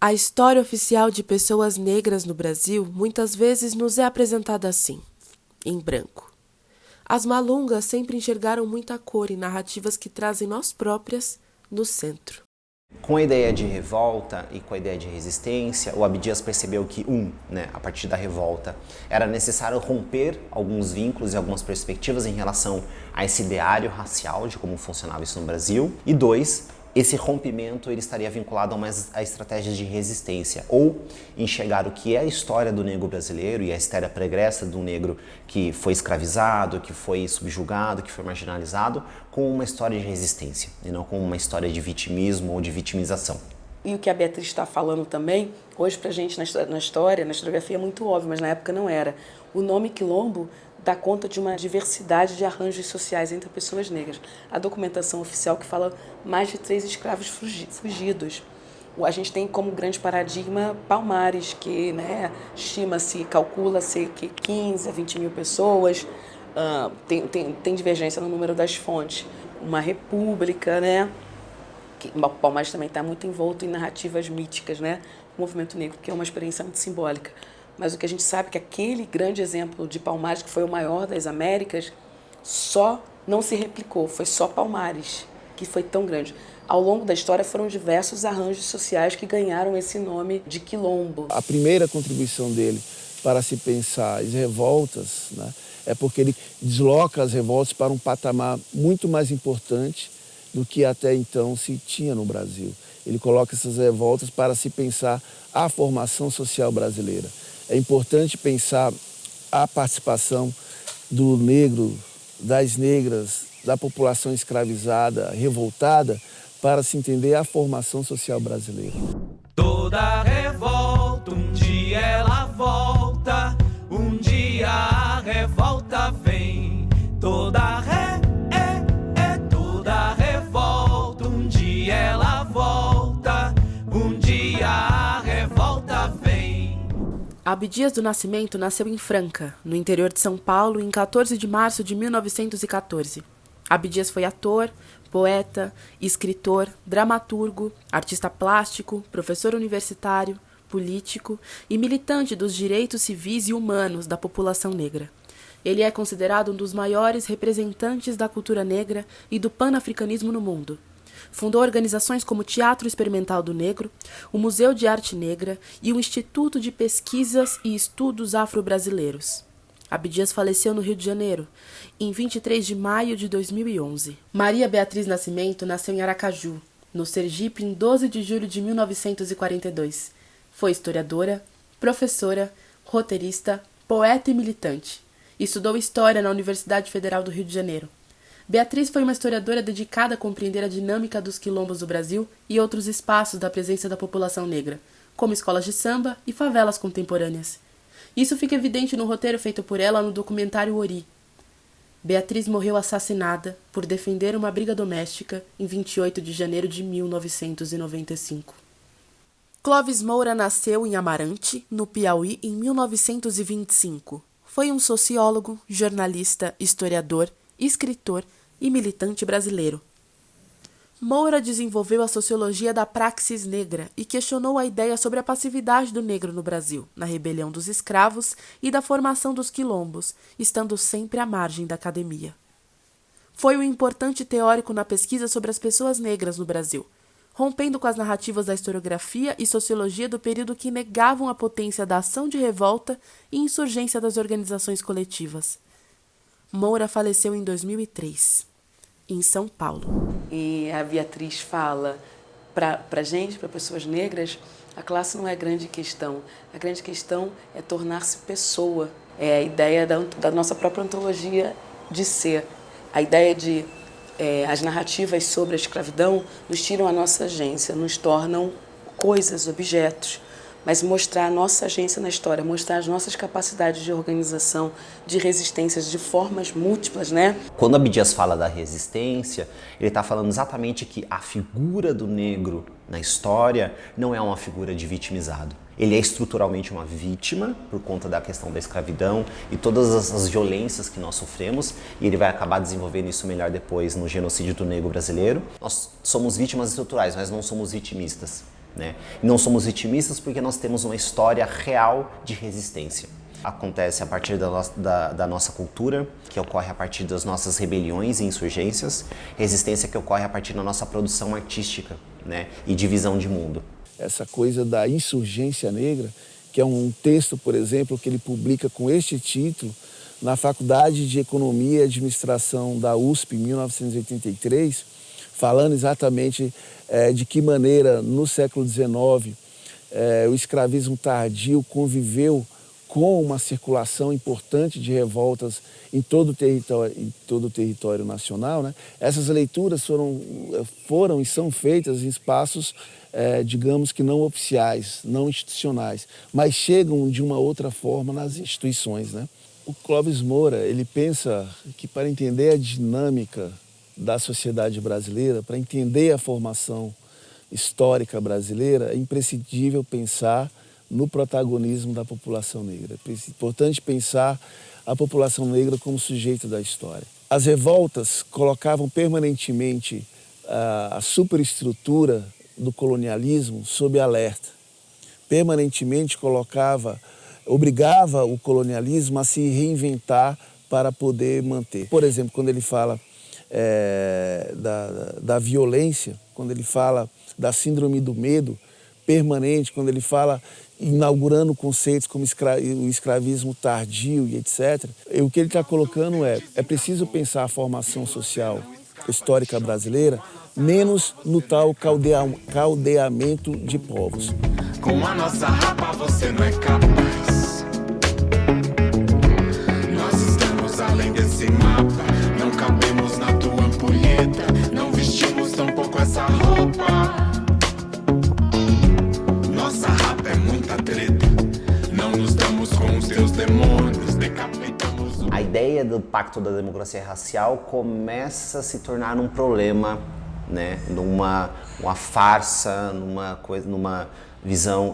A história oficial de pessoas negras no Brasil muitas vezes nos é apresentada assim, em branco. As malungas sempre enxergaram muita cor em narrativas que trazem nós próprias no centro. Com a ideia de revolta e com a ideia de resistência, o Abdias percebeu que, a partir da revolta, era necessário romper alguns vínculos e algumas perspectivas em relação a esse ideário racial de como funcionava isso no Brasil, e dois, esse rompimento ele estaria vinculado a estratégias de resistência, ou enxergar o que é a história do negro brasileiro e a história pregressa do negro que foi escravizado, que foi subjugado, que foi marginalizado, com uma história de resistência, e não com uma história de vitimismo ou de vitimização. E o que a Beatriz está falando também, hoje pra gente na historiografia é muito óbvio, mas na época não era. O nome quilombo dá conta de uma diversidade de arranjos sociais entre pessoas negras. A documentação oficial que fala mais de 3 escravos fugidos. A gente tem como grande paradigma Palmares, que calcula-se que 15 a 20 mil pessoas. Tem divergência no número das fontes. Uma república, que Palmares também está muito envolto em narrativas míticas, o movimento negro, que é uma experiência muito simbólica. Mas o que a gente sabe é que aquele grande exemplo de Palmares, que foi o maior das Américas, só não se replicou, foi só Palmares, que foi tão grande. Ao longo da história foram diversos arranjos sociais que ganharam esse nome de quilombo. A primeira contribuição dele para se pensar as revoltas, é porque ele desloca as revoltas para um patamar muito mais importante do que até então se tinha no Brasil. Ele coloca essas revoltas para se pensar a formação social brasileira. É importante pensar a participação do negro, das negras, da população escravizada, revoltada, para se entender a formação social brasileira. Toda revolta, um dia ela volta, um dia a revolta vem. Toda revolta, um dia ela volta, um dia a revolta vem. Abdias do Nascimento nasceu em Franca, no interior de São Paulo, em 14 de março de 1914. Abdias foi ator, poeta, escritor, dramaturgo, artista plástico, professor universitário, político e militante dos direitos civis e humanos da população negra. Ele é considerado um dos maiores representantes da cultura negra e do panafricanismo no mundo. Fundou organizações como o Teatro Experimental do Negro, o Museu de Arte Negra e o Instituto de Pesquisas e Estudos Afro-Brasileiros. Abdias faleceu no Rio de Janeiro, em 23 de maio de 2011. Maria Beatriz Nascimento nasceu em Aracaju, no Sergipe, em 12 de julho de 1942. Foi historiadora, professora, roteirista, poeta e militante. Estudou História na Universidade Federal do Rio de Janeiro. Beatriz foi uma historiadora dedicada a compreender a dinâmica dos quilombos do Brasil e outros espaços da presença da população negra, como escolas de samba e favelas contemporâneas. Isso fica evidente no roteiro feito por ela no documentário Ori. Beatriz morreu assassinada por defender uma briga doméstica em 28 de janeiro de 1995. Clóvis Moura nasceu em Amarante, no Piauí, em 1925. Foi um sociólogo, jornalista, historiador, escritor e militante brasileiro. Moura desenvolveu a sociologia da praxis negra e questionou a ideia sobre a passividade do negro no Brasil, na rebelião dos escravos e da formação dos quilombos, estando sempre à margem da academia. Foi um importante teórico na pesquisa sobre as pessoas negras no Brasil, rompendo com as narrativas da historiografia e sociologia do período que negavam a potência da ação de revolta e insurgência das organizações coletivas. Moura faleceu em 2003, em São Paulo. E a Beatriz fala para gente, para pessoas negras, a classe não é a grande questão. A grande questão é tornar-se pessoa. É a ideia da nossa própria ontologia de ser. A ideia de as narrativas sobre a escravidão nos tiram a nossa agência, nos tornam coisas, objetos. Mas mostrar a nossa agência na história, mostrar as nossas capacidades de organização, de resistências, de formas múltiplas, Quando Abdias fala da resistência, ele está falando exatamente que a figura do negro na história não é uma figura de vitimizado. Ele é estruturalmente uma vítima por conta da questão da escravidão e todas as violências que nós sofremos, e ele vai acabar desenvolvendo isso melhor depois no genocídio do negro brasileiro. Nós somos vítimas estruturais, mas não somos vitimistas. né? E não somos vitimistas porque nós temos uma história real de resistência. Acontece a partir da nossa cultura, que ocorre a partir das nossas rebeliões e insurgências, resistência que ocorre a partir da nossa produção artística, né? E de visão de mundo. Essa coisa da insurgência negra, que é um texto, por exemplo, que ele publica com este título na Faculdade de Economia e Administração da USP, em 1983, falando exatamente de que maneira, no século XIX, o escravismo tardio conviveu com uma circulação importante de revoltas em todo o território nacional, né? Essas leituras foram e são feitas em espaços, digamos que não oficiais, não institucionais, mas chegam de uma outra forma nas instituições, né? O Clóvis Moura, ele pensa que para entender a dinâmica da sociedade brasileira, para entender a formação histórica brasileira, é imprescindível pensar no protagonismo da população negra. É importante pensar a população negra como sujeito da história. As revoltas colocavam permanentemente a superestrutura do colonialismo sob alerta. Permanentemente obrigava o colonialismo a se reinventar para poder manter. Por exemplo, quando ele fala da violência, quando ele fala da síndrome do medo permanente, quando ele fala inaugurando conceitos como o escravismo tardio e etc., o que ele está colocando é preciso pensar a formação social histórica brasileira menos no tal caldeamento de povos. Com a nossa rapa você não é capaz. Nós estamos além desse mapa. Não cabemos na tua ampulheta. Não vestimos tampouco essa roupa. Nossa rapa é muita treta. Não nos damos com os teus demônios. Decapitamos o... A ideia do Pacto da Democracia Racial começa a se tornar um problema, né? Numa farsa, numa visão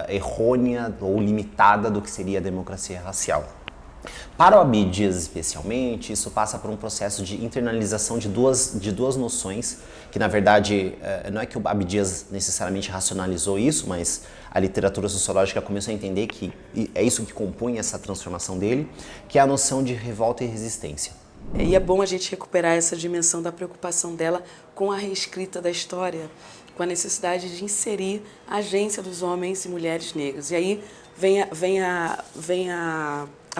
errônea ou limitada do que seria a democracia racial. Para o Abdias, especialmente, isso passa por um processo de internalização de duas noções, que na verdade não é que o Abdias necessariamente racionalizou isso, mas a literatura sociológica começou a entender que é isso que compõe essa transformação dele, que é a noção de revolta e resistência. E é bom a gente recuperar essa dimensão da preocupação dela com a reescrita da história, com a necessidade de inserir a agência dos homens e mulheres negros. E aí vem a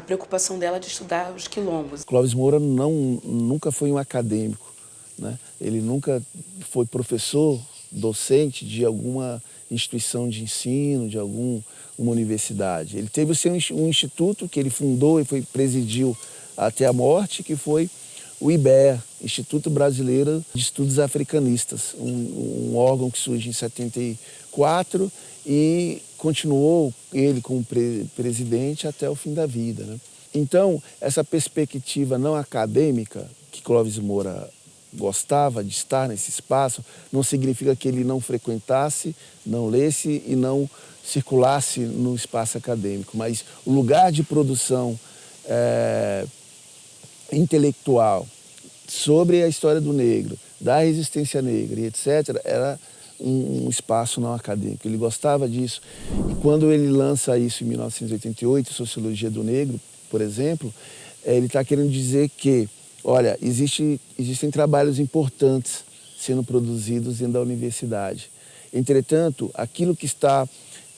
preocupação dela de estudar os quilombos. Clóvis Moura nunca foi um acadêmico, né? Ele nunca foi professor, docente de alguma instituição de ensino, de alguma universidade. Ele teve um instituto que ele fundou e presidiu até a morte, que foi o IBEA, Instituto Brasileiro de Estudos Africanistas, um órgão que surge em 74 e continuou ele como presidente até o fim da vida, né? Então, essa perspectiva não acadêmica que Clóvis Moura gostava de estar nesse espaço, não significa que ele não frequentasse, não lesse e não circulasse no espaço acadêmico, mas o lugar de produção intelectual sobre a história do negro, da resistência negra e etc., era um espaço não acadêmico. Ele gostava disso. E quando ele lança isso em 1988, Sociologia do Negro, por exemplo, ele está querendo dizer que, olha, existem trabalhos importantes sendo produzidos dentro da universidade. Entretanto, aquilo que está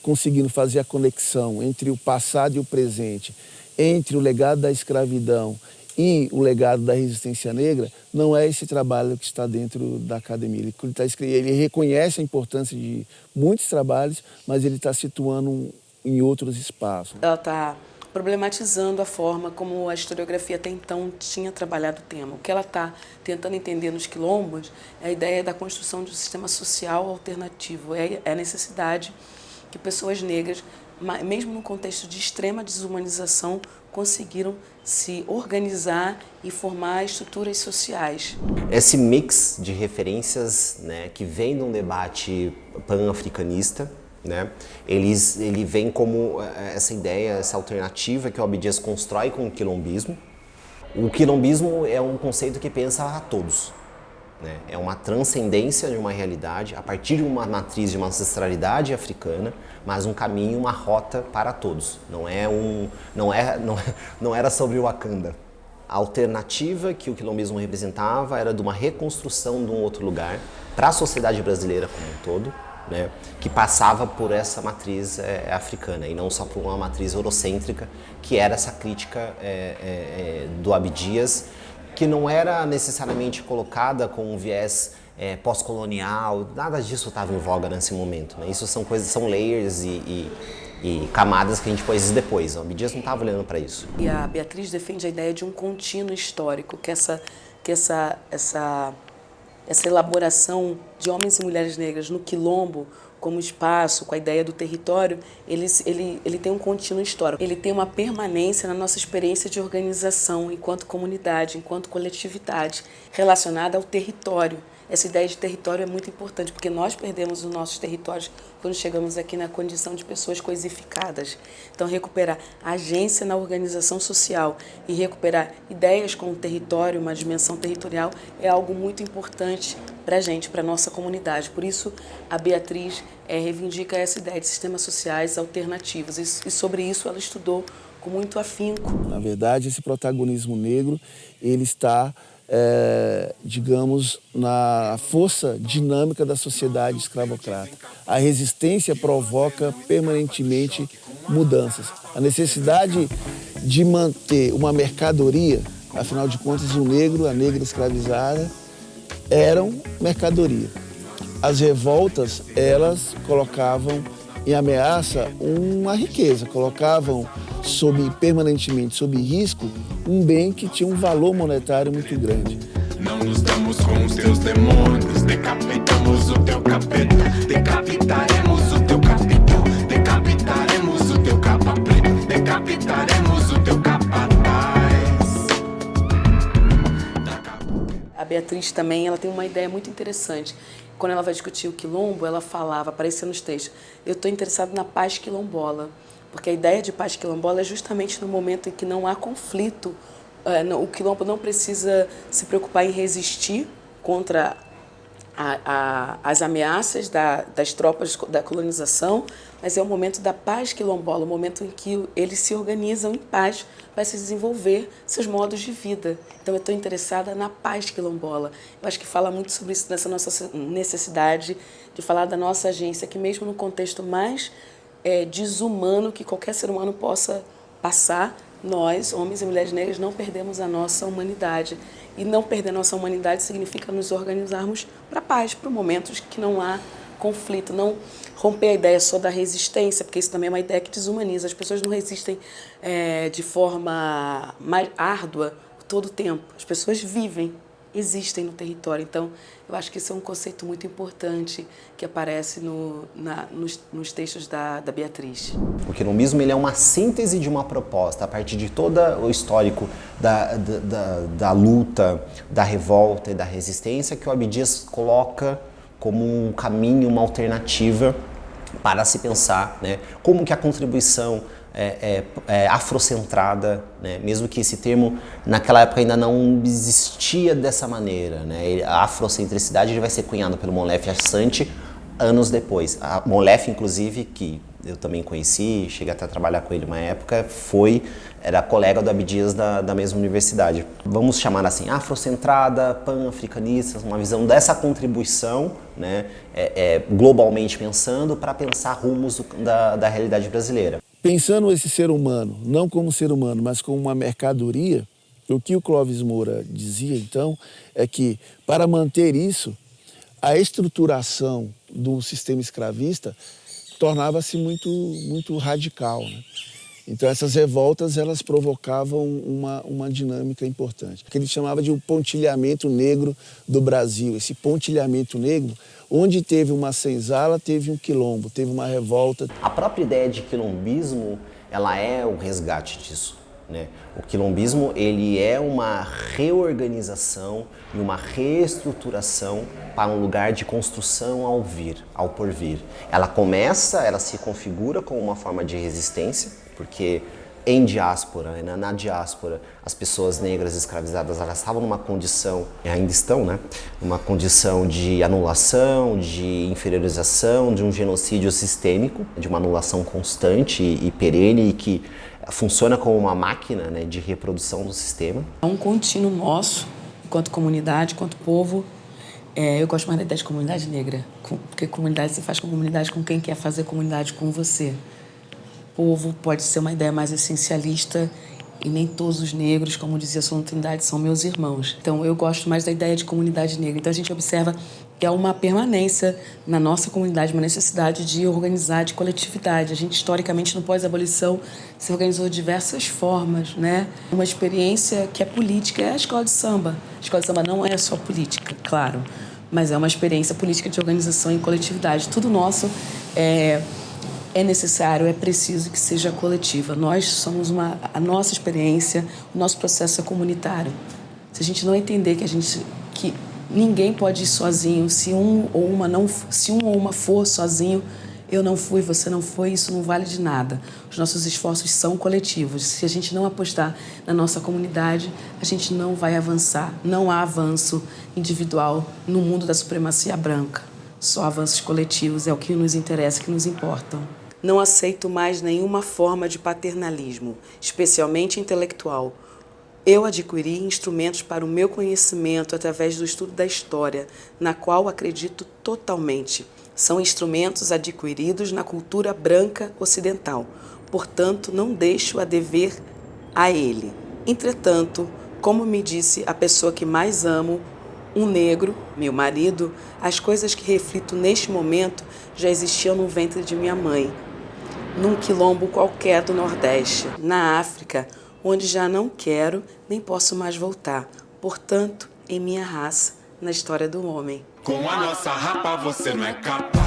conseguindo fazer a conexão entre o passado e o presente, entre o legado da escravidão e o legado da resistência negra, não é esse trabalho que está dentro da academia. Ele reconhece a importância de muitos trabalhos, mas ele está situando em outros espaços. Ela está problematizando a forma como a historiografia até então tinha trabalhado o tema. O que ela está tentando entender nos quilombos é a ideia da construção de um sistema social alternativo, é a necessidade que pessoas negras, mesmo no contexto de extrema desumanização, conseguiram se organizar e formar estruturas sociais. Esse mix de referências, né, que vem de um debate pan-africanista, né, ele vem como essa ideia, essa alternativa que o Abdias constrói com o quilombismo. O quilombismo é um conceito que pensa a todos, né? É uma transcendência de uma realidade a partir de uma matriz de uma ancestralidade africana, mas um caminho, uma rota para todos. Não era sobre o Wakanda. A alternativa que o quilombismo representava era de uma reconstrução de um outro lugar para a sociedade brasileira como um todo, né, que passava por essa matriz africana e não só por uma matriz eurocêntrica, que era essa crítica do Abdias, que não era necessariamente colocada com um viés pós-colonial, nada disso estava em voga nesse momento, né? Isso são coisas, são layers e camadas que a gente pôs depois. O Abdias não estava olhando para isso. E a Beatriz defende a ideia de um contínuo histórico, que essa elaboração de homens e mulheres negras no quilombo como espaço, com a ideia do território, ele tem um contínuo histórico. Ele tem uma permanência na nossa experiência de organização enquanto comunidade, enquanto coletividade, relacionada ao território. Essa ideia de território é muito importante, porque nós perdemos os nossos territórios quando chegamos aqui na condição de pessoas coisificadas. Então, recuperar a agência na organização social e recuperar ideias com o território, uma dimensão territorial, é algo muito importante para a gente, para a nossa comunidade. Por isso, a Beatriz reivindica essa ideia de sistemas sociais alternativos. E sobre isso ela estudou com muito afinco. Na verdade, esse protagonismo negro, ele está digamos, na força dinâmica da sociedade escravocrata. A resistência provoca permanentemente mudanças. A necessidade de manter uma mercadoria, afinal de contas, o negro, a negra escravizada, eram mercadoria. As revoltas, elas colocavam em ameaça uma riqueza, colocavam permanentemente sob risco um bem que tinha um valor monetário muito grande. Não nos damos com os teus demônios, decapitamos o teu capeta, decapitaremos o teu capitão, decapitaremos o teu capa preta, decapitaremos o teu capataz. A Beatriz também, ela tem uma ideia muito interessante. Quando ela vai discutir o quilombo, ela falava, aparecia nos textos, eu estou interessada na paz quilombola. Porque a ideia de paz quilombola é justamente no momento em que não há conflito. O quilombo não precisa se preocupar em resistir contra as ameaças das tropas da colonização, mas é o momento da paz quilombola, o momento em que eles se organizam em paz para se desenvolver seus modos de vida. Então, eu estou interessada na paz quilombola. Eu acho que fala muito sobre isso, nessa nossa necessidade de falar da nossa agência, que mesmo no contexto mais desumano que qualquer ser humano possa passar, nós, homens e mulheres negras, não perdemos a nossa humanidade. E não perder a nossa humanidade significa nos organizarmos para a paz, para momentos que não há conflito, não romper a ideia só da resistência, porque isso também é uma ideia que desumaniza. As pessoas não resistem de forma mais árdua todo o tempo. As pessoas vivem, existem no território. Então, eu acho que esse é um conceito muito importante que aparece nos textos da Beatriz. O quilombismo ele é uma síntese de uma proposta a partir de todo o histórico da luta, da revolta e da resistência que o Abdias coloca como um caminho, uma alternativa para se pensar, né, como que a contribuição afrocentrada, né? Mesmo que esse termo naquela época ainda não existia dessa maneira, né? A afrocentricidade vai ser cunhada pelo Molefe Assanti anos depois. A Molefe, inclusive, que eu também conheci, cheguei até a trabalhar com ele uma época, era colega do Abdias da mesma universidade. Vamos chamar assim, afrocentrada, pan-africanista, uma visão dessa contribuição, né? Globalmente pensando, para pensar rumos da realidade brasileira. Pensando esse ser humano, não como ser humano, mas como uma mercadoria, o que o Clóvis Moura dizia, então, é que, para manter isso, a estruturação do sistema escravista tornava-se muito radical, né? Então, essas revoltas, elas provocavam uma dinâmica importante, que ele chamava de um pontilhamento negro do Brasil. Esse pontilhamento negro, onde teve uma senzala, teve um quilombo, teve uma revolta. A própria ideia de quilombismo, ela é o resgate disso, né? O quilombismo, ele é uma reorganização e uma reestruturação para um lugar de construção ao porvir. Ela se configura como uma forma de resistência, porque em diáspora, né? Na diáspora, as pessoas negras escravizadas, elas estavam numa condição, e ainda estão, né? Uma condição de anulação, de inferiorização, de um genocídio sistêmico, de uma anulação constante e perene e que funciona como uma máquina, né, de reprodução do sistema. É um contínuo nosso, enquanto comunidade, enquanto povo. Eu gosto mais da ideia de comunidade negra, porque comunidade se faz com comunidade com quem quer fazer comunidade com você. Povo pode ser uma ideia mais essencialista e nem todos os negros, como dizia Solano Trindade, são meus irmãos. Então eu gosto mais da ideia de comunidade negra. Então a gente observa que há uma permanência na nossa comunidade, uma necessidade de organizar, de coletividade. A gente, historicamente, no pós-abolição, se organizou de diversas formas, né? Uma experiência que é política é a escola de samba. A escola de samba não é só política, claro, mas é uma experiência política de organização e coletividade. Tudo nosso é necessário, é preciso que seja coletiva. Nós somos a nossa experiência, o nosso processo é comunitário. Se a gente não entender que ninguém pode ir sozinho, se um ou uma for sozinho, eu não fui, você não foi, isso não vale de nada. Os nossos esforços são coletivos. Se a gente não apostar na nossa comunidade, a gente não vai avançar. Não há avanço individual no mundo da supremacia branca. Só avanços coletivos é o que nos interessa, que nos importam. Não aceito mais nenhuma forma de paternalismo, especialmente intelectual. Eu adquiri instrumentos para o meu conhecimento através do estudo da história, na qual acredito totalmente. São instrumentos adquiridos na cultura branca ocidental, portanto, não deixo a dever a ele. Entretanto, como me disse a pessoa que mais amo, um negro, meu marido, as coisas que reflito neste momento já existiam no ventre de minha mãe, num quilombo qualquer do Nordeste, na África, onde já não quero nem posso mais voltar. Portanto, em minha raça, na história do homem. Com a nossa rapa você não é capaz.